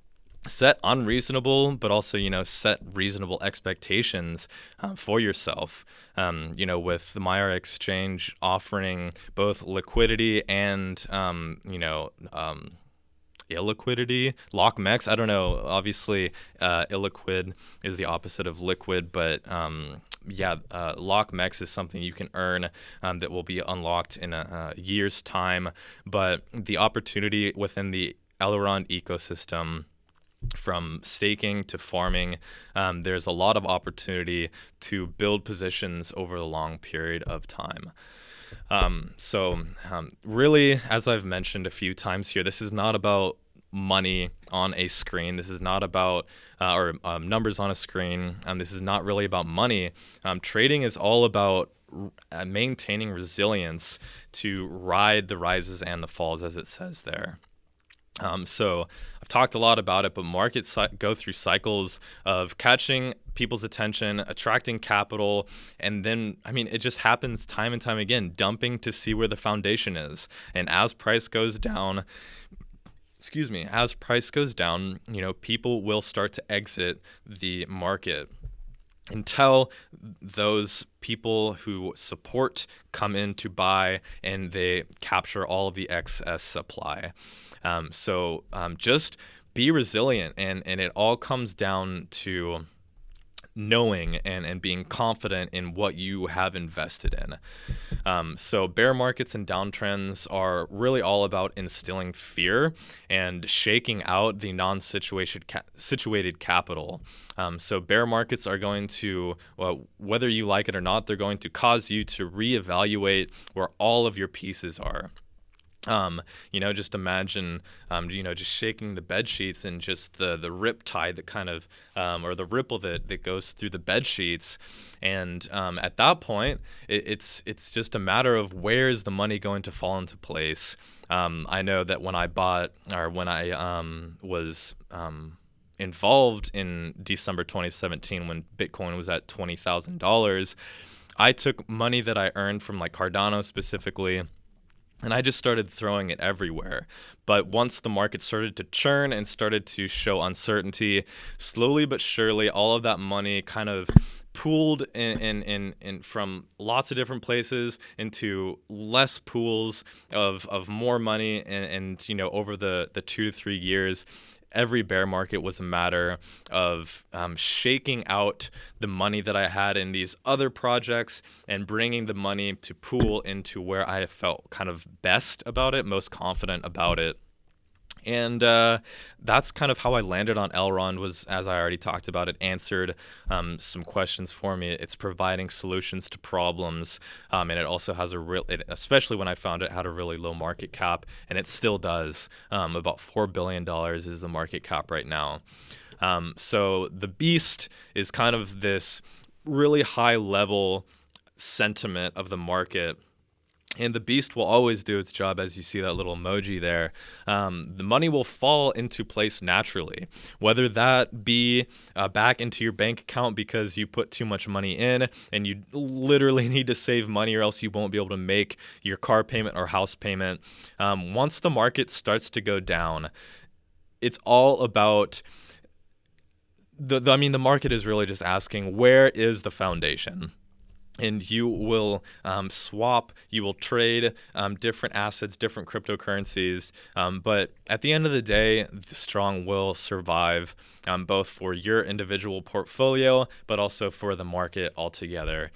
Set unreasonable, but also, set reasonable expectations for yourself. With the Meyer Exchange offering both liquidity and, illiquidity, LockMex. I don't know. Obviously, illiquid is the opposite of liquid, but LockMex is something you can earn that will be unlocked in a year's time. But the opportunity within the Elrond ecosystem, from staking to farming, there's a lot of opportunity to build positions over a long period of time. Really, as I've mentioned a few times here, this is not about money on a screen. This is not about numbers on a screen. This is not really about money. Trading is all about maintaining resilience to ride the rises and the falls, as it says there. So I've talked a lot about it, but markets go through cycles of catching people's attention, attracting capital, and then, it just happens time and time again, dumping to see where the foundation is. And as price goes down, people will start to exit the market until those people who support come in to buy and they capture all of the excess supply. Just be resilient, and it all comes down to knowing and being confident in what you have invested in. So bear markets and downtrends are really all about instilling fear and shaking out the situated capital. So bear markets are going to, whether you like it or not, they're going to cause you to reevaluate where all of your pieces are. Just imagine, just shaking the bed sheets and just the rip tide that kind of, or the ripple that goes through the bed sheets. And at that point, it's just a matter of where is the money going to fall into place. I know that when I was involved in December 2017, when Bitcoin was at $20,000, I took money that I earned from Cardano specifically, and I just started throwing it everywhere. But once the market started to churn and started to show uncertainty, slowly but surely, all of that money kind of pooled in from lots of different places into less pools of more money. And over the 2 to 3 years, every bear market was a matter of shaking out the money that I had in these other projects and bringing the money to pool into where I felt kind of best about it, most confident about it. And that's kind of how I landed on Elrond. Was, as I already talked about, it answered some questions for me. It's providing solutions to problems, and it also has especially when I found it, had a really low market cap, and it still does. About $4 billion is the market cap right now. So the beast is kind of this really high level sentiment of the market. And the beast will always do its job, as you see that little emoji there. The money will fall into place naturally, whether that be back into your bank account because you put too much money in and you literally need to save money or else you won't be able to make your car payment or house payment. Once the market starts to go down, it's all about the market is really just asking, where is the foundation? and you will swap, you will trade different assets, different cryptocurrencies. But at the end of the day, the strong will survive, both for your individual portfolio, but also for the market altogether.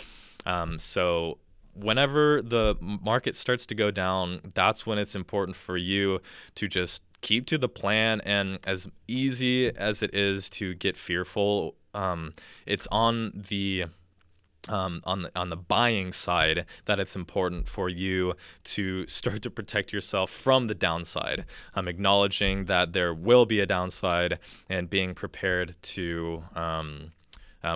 So whenever the market starts to go down, that's when it's important for you to just keep to the plan. And as easy as it is to get fearful, it's on the buying side that it's important for you to start to protect yourself from the downside, acknowledging that there will be a downside and being prepared to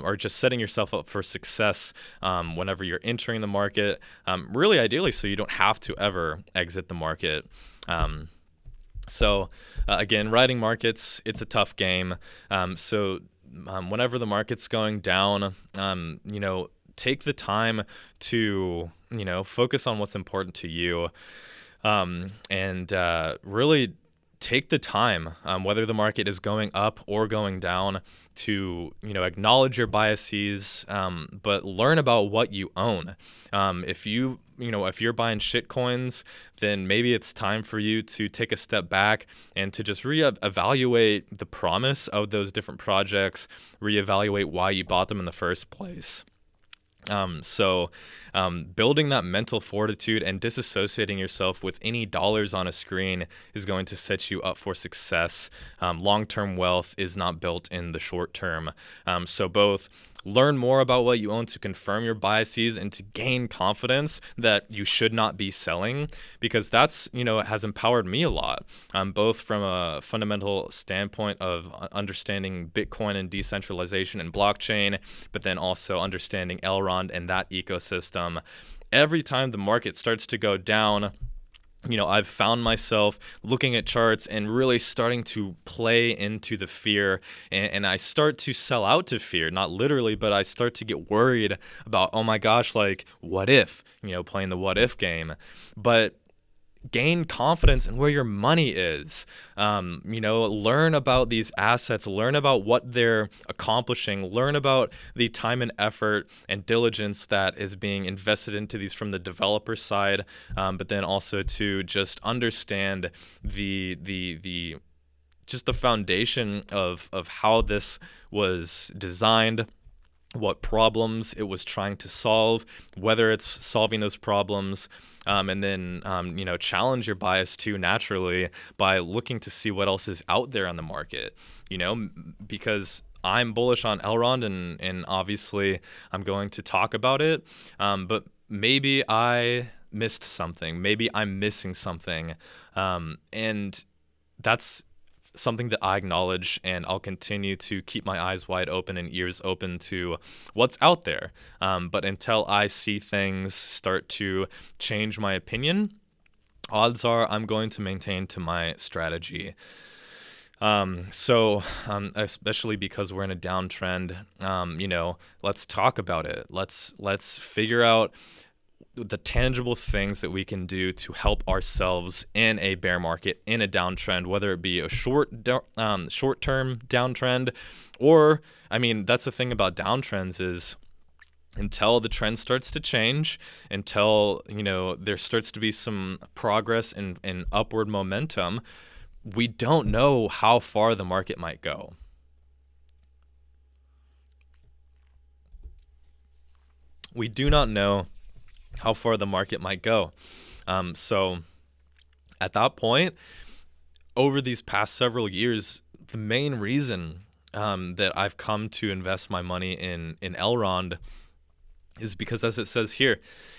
or just setting yourself up for success whenever you're entering the market, really ideally so you don't have to ever exit the market. So again, riding markets, it's a tough game. Whenever the market's going down, take the time to, focus on what's important to you, and really take the time, whether the market is going up or going down, to, acknowledge your biases, but learn about what you own. If you're buying shit coins, then maybe it's time for you to take a step back and to just reevaluate the promise of those different projects, reevaluate why you bought them in the first place. Building that mental fortitude and disassociating yourself with any dollars on a screen is going to set you up for success. Long-term wealth is not built in the short term. So both learn more about what you own to confirm your biases and to gain confidence that you should not be selling, because that's, has empowered me a lot, both from a fundamental standpoint of understanding Bitcoin and decentralization and blockchain, but then also understanding Elrond and that ecosystem. Every time the market starts to go down, I've found myself looking at charts and really starting to play into the fear, and I start to sell out to fear, not literally, but I start to get worried about, oh my gosh, like, what if, playing the what if game. But gain confidence in where your money is. Learn about these assets, learn about what they're accomplishing, learn about the time and effort and diligence that is being invested into these from the developer side, but then also to just understand the foundation of how this was designed, what problems it was trying to solve, whether it's solving those problems, and then, challenge your bias too naturally by looking to see what else is out there on the market, because I'm bullish on Elrond, and obviously I'm going to talk about it, but maybe I missed something, maybe I'm missing something, and that's something that I acknowledge, and I'll continue to keep my eyes wide open and ears open to what's out there. But until I see things start to change my opinion, odds are I'm going to maintain to my strategy. Especially because we're in a downtrend, let's talk about it. Let's figure out the tangible things that we can do to help ourselves in a bear market, in a downtrend, whether it be a short-term downtrend, or, that's the thing about downtrends is, until the trend starts to change, until, there starts to be some progress in upward momentum, we don't know how far the market might go. We do not know how far the market might go. So at that point, over these past several years, the main reason that I've come to invest my money in Elrond is because, as it says here,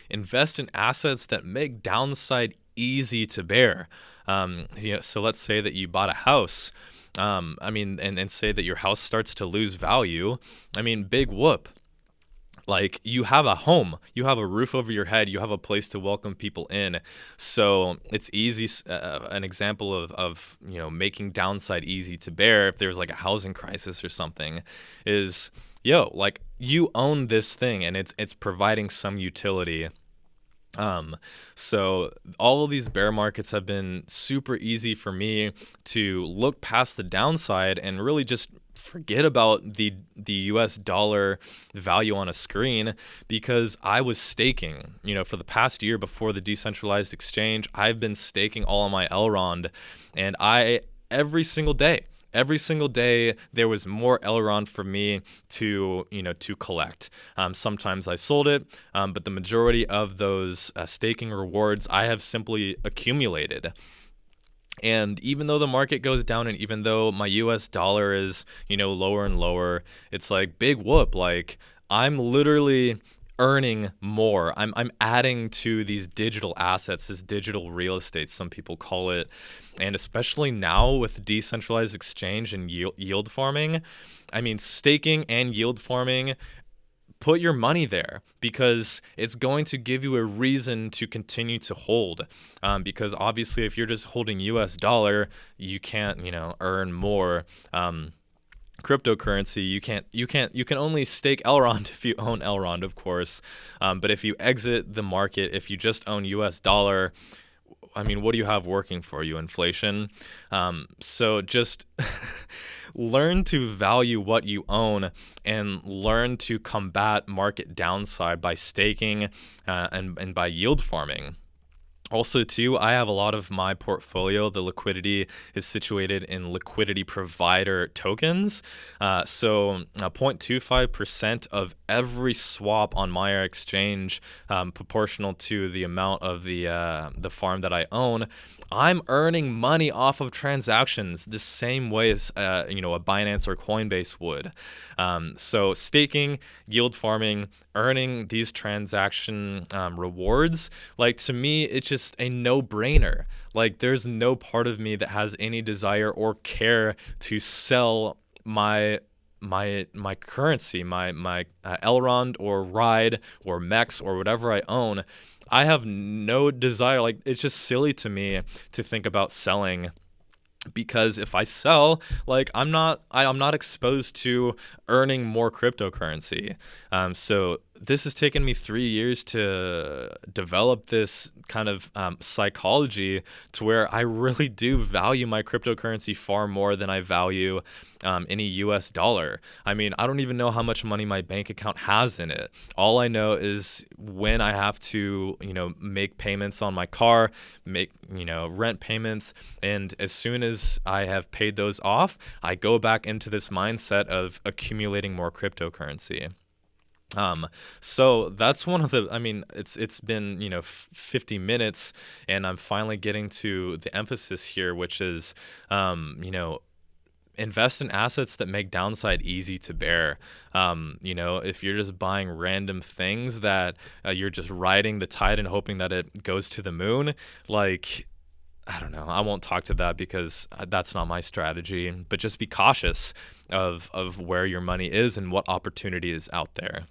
invest in assets that make downside easy to bear. So let's say that you bought a house, and say that your house starts to lose value. Big whoop. Like, you have a home, you have a roof over your head, you have a place to welcome people in. So it's easy, an example of making downside easy to bear, if there's like a housing crisis or something, is, you own this thing and it's providing some utility. So all of these bear markets have been super easy for me to look past the downside and really just forget about the US dollar value on a screen, because I was staking, for the past year before the decentralized exchange. I've been staking all of my Elrond, and every single day there was more Elrond for me to collect. Sometimes I sold it, but the majority of those staking rewards I have simply accumulated. And even though the market goes down, and even though my US dollar is, lower and lower, it's like, big whoop. Like, I'm literally earning more. I'm adding to these digital assets, this digital real estate, some people call it. And especially now with decentralized exchange and yield farming, I mean, staking and yield farming, put your money there, because it's going to give you a reason to continue to hold. Because obviously, if you're just holding US dollar, you can't, earn more. Cryptocurrency, you can only stake Elrond if you own Elrond, of course. But if you exit the market, if you just own US dollar, I mean, what do you have working for you? Inflation. So just learn to value what you own, and learn to combat market downside by staking and by yield farming. Also, too, I have a lot of my portfolio, the liquidity is situated in liquidity provider tokens. So 0.25% of every swap on my exchange, proportional to the amount of the farm that I own, I'm earning money off of transactions the same way as a Binance or Coinbase would. So staking, yield farming, earning these transaction rewards, like, to me, it's just a no-brainer. Like, there's no part of me that has any desire or care to sell my currency, my Elrond or Ride or Mex or whatever I own. I have no desire. Like, it's just silly to me to think about selling, because if I sell, like, I'm not exposed to earning more cryptocurrency. So this has taken me 3 years to develop this kind of psychology, to where I really do value my cryptocurrency far more than I value any US dollar. I mean, I don't even know how much money my bank account has in it. All I know is when I have to, make payments on my car, make, rent payments, and as soon as I have paid those off, I go back into this mindset of accumulating more cryptocurrency. So that's one of the, I mean, it's been, 50 minutes, and I'm finally getting to the emphasis here, which is, invest in assets that make downside easy to bear. If you're just buying random things that you're just riding the tide and hoping that it goes to the moon, like, I don't know. I won't talk to that, because that's not my strategy. But just be cautious of where your money is and what opportunity is out there.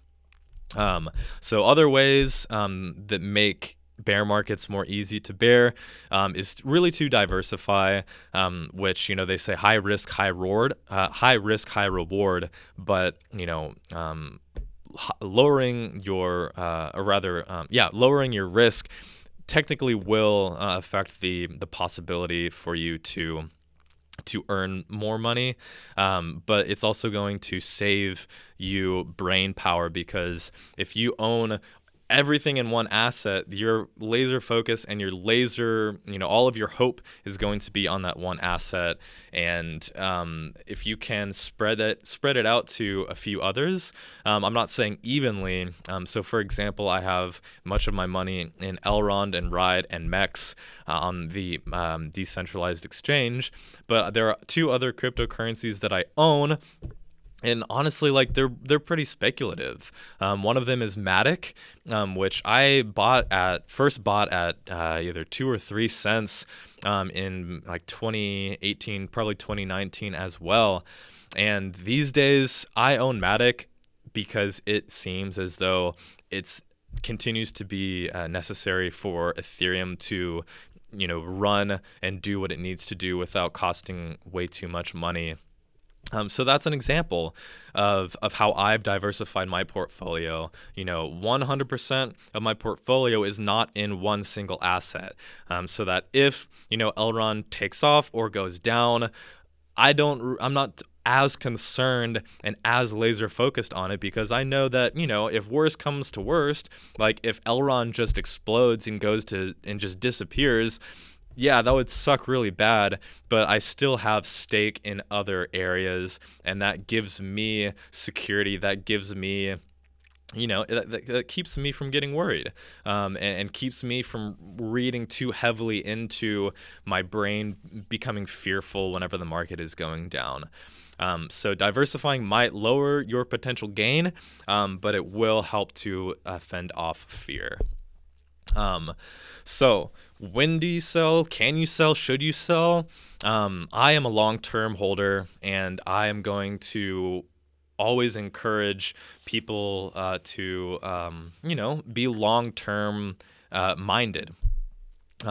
So other ways that make bear markets more easy to bear is really to diversify, which, they say high risk, high reward, but, lowering your, lowering your risk technically will affect the possibility for you to earn more money, but it's also going to save you brain power, because if you own everything in one asset, your laser focus and your laser, all of your hope is going to be on that one asset. And if you can spread it out to a few others, I'm not saying evenly. So for example, I have much of my money in Elrond and Ride and Mex on the decentralized exchange, but there are 2 other cryptocurrencies that I own. And honestly, like, they're pretty speculative. One of them is Matic, which I first bought at either 2 or 3 cents in like 2018, probably 2019 as well. And these days, I own Matic because it seems as though it continues to be necessary for Ethereum to, run and do what it needs to do without costing way too much money. So that's an example of how I've diversified my portfolio. 100% of my portfolio is not in one single asset. So that if, Elrond takes off or goes down, I'm not as concerned and as laser focused on it, because I know that, if worst comes to worst, like if Elrond just explodes and just disappears, yeah, that would suck really bad, but I still have stake in other areas, and that gives me security. That gives me, that keeps me from getting worried, and keeps me from reading too heavily into my brain becoming fearful whenever the market is going down. So diversifying might lower your potential gain, but it will help to fend off fear. So when do you sell? Can you sell? Should you sell? I am a long-term holder, and I am going to always encourage people to be long-term minded.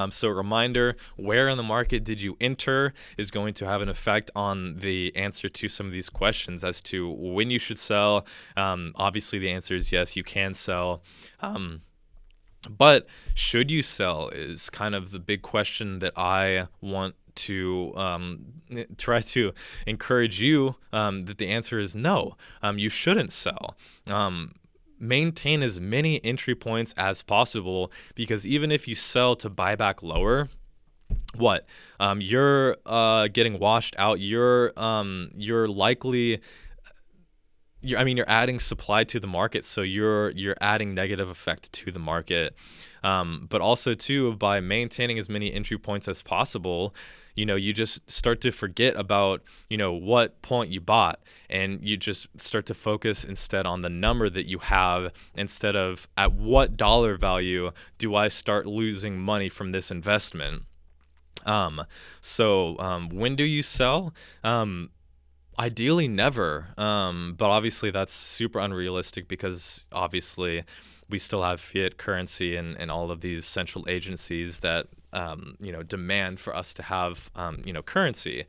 So a reminder, where in the market did you enter is going to have an effect on the answer to some of these questions as to when you should sell. Obviously, the answer is yes, you can sell. But should you sell is kind of the big question that I want to try to encourage you that the answer is no. You shouldn't sell. Maintain as many entry points as possible, because even if you sell to buy back lower, you're getting washed out. You're likely. You're adding supply to the market, so you're adding negative effect to the market. But also too, by maintaining as many entry points as possible, you just start to forget about, what point you bought, and you just start to focus instead on the number that you have, instead of at what dollar value do I start losing money from this investment. So when do you sell? Ideally never, but obviously that's super unrealistic, because obviously we still have fiat currency and all of these central agencies that demand for us to have currency.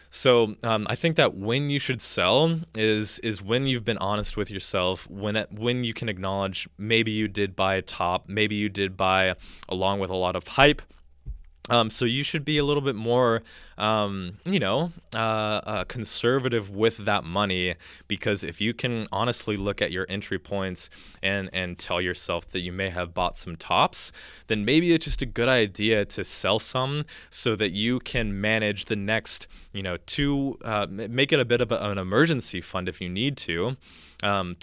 So I think that when you should sell is when you've been honest with yourself, when you can acknowledge maybe you did buy a top, maybe you did buy along with a lot of hype. So you should be a little bit more, conservative with that money, because if you can honestly look at your entry points and tell yourself that you may have bought some tops, then maybe it's just a good idea to sell some so that you can manage the next, make it a bit of an emergency fund if you need to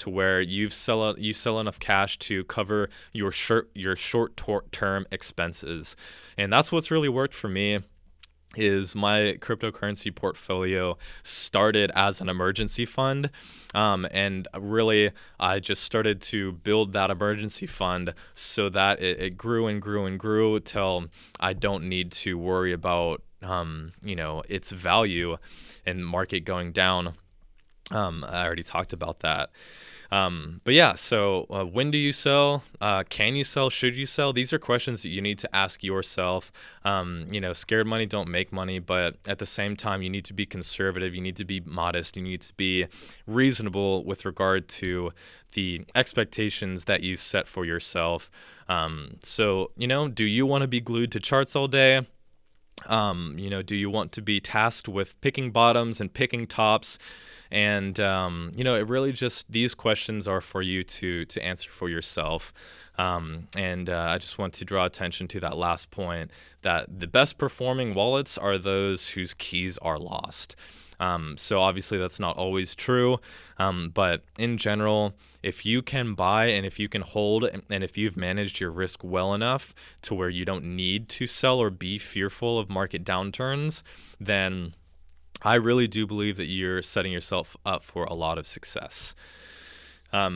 where you sell enough cash to cover your short-term expenses. And that's what's really worked for me. Is my cryptocurrency portfolio started as an emergency fund, and really I just started to build that emergency fund so that it grew and grew and grew till I don't need to worry about its value and market going down. I already talked about that. But yeah, so when do you sell? Can you sell? Should you sell? These are questions that you need to ask yourself. Scared money don't make money, but at the same time, you need to be conservative. You need to be modest. You need to be reasonable with regard to the expectations that you set for yourself. So, do you want to be glued to charts all day? Do you want to be tasked with picking bottoms and picking tops? And, it really just, these questions are for you to answer for yourself. I just want to draw attention to that last point, that the best performing wallets are those whose keys are lost. So obviously that's not always true, but in general, if you can buy and if you can hold and if you've managed your risk well enough to where you don't need to sell or be fearful of market downturns, then I really do believe that you're setting yourself up for a lot of success.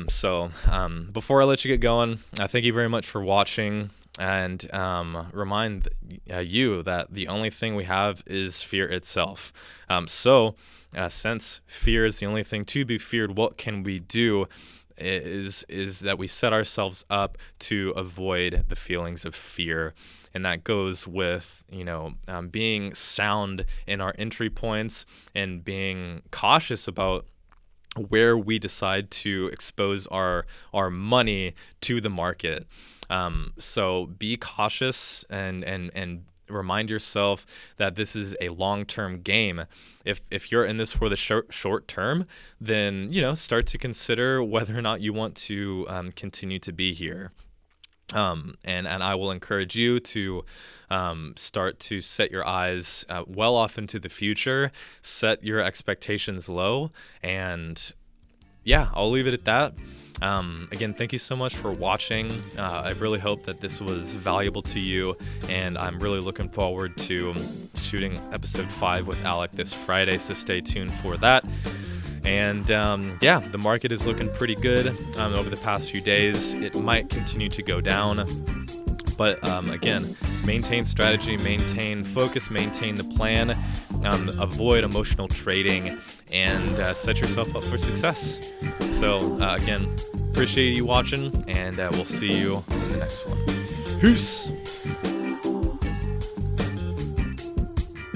So before I let you get going, thank you very much for watching. And remind you that the only thing we have is fear itself. So since fear is the only thing to be feared, what can we do is that we set ourselves up to avoid the feelings of fear. And that goes with, being sound in our entry points and being cautious about where we decide to expose our money to the market. So be cautious and remind yourself that this is a long-term game. If you're in this for the short term, then start to consider whether or not you want to continue to be here. And I will encourage you to start to set your eyes well off into the future, set your expectations low, and yeah, I'll leave it at that. Again, thank you so much for watching. I really hope that this was valuable to you, and I'm really looking forward to shooting episode 5 with Alec this Friday, so stay tuned for that. And the market is looking pretty good over the past few days. It might continue to go down, but again, maintain strategy, maintain focus, maintain the plan, avoid emotional trading, and set yourself up for success. So again, appreciate you watching, and we'll see you in the next one. Peace!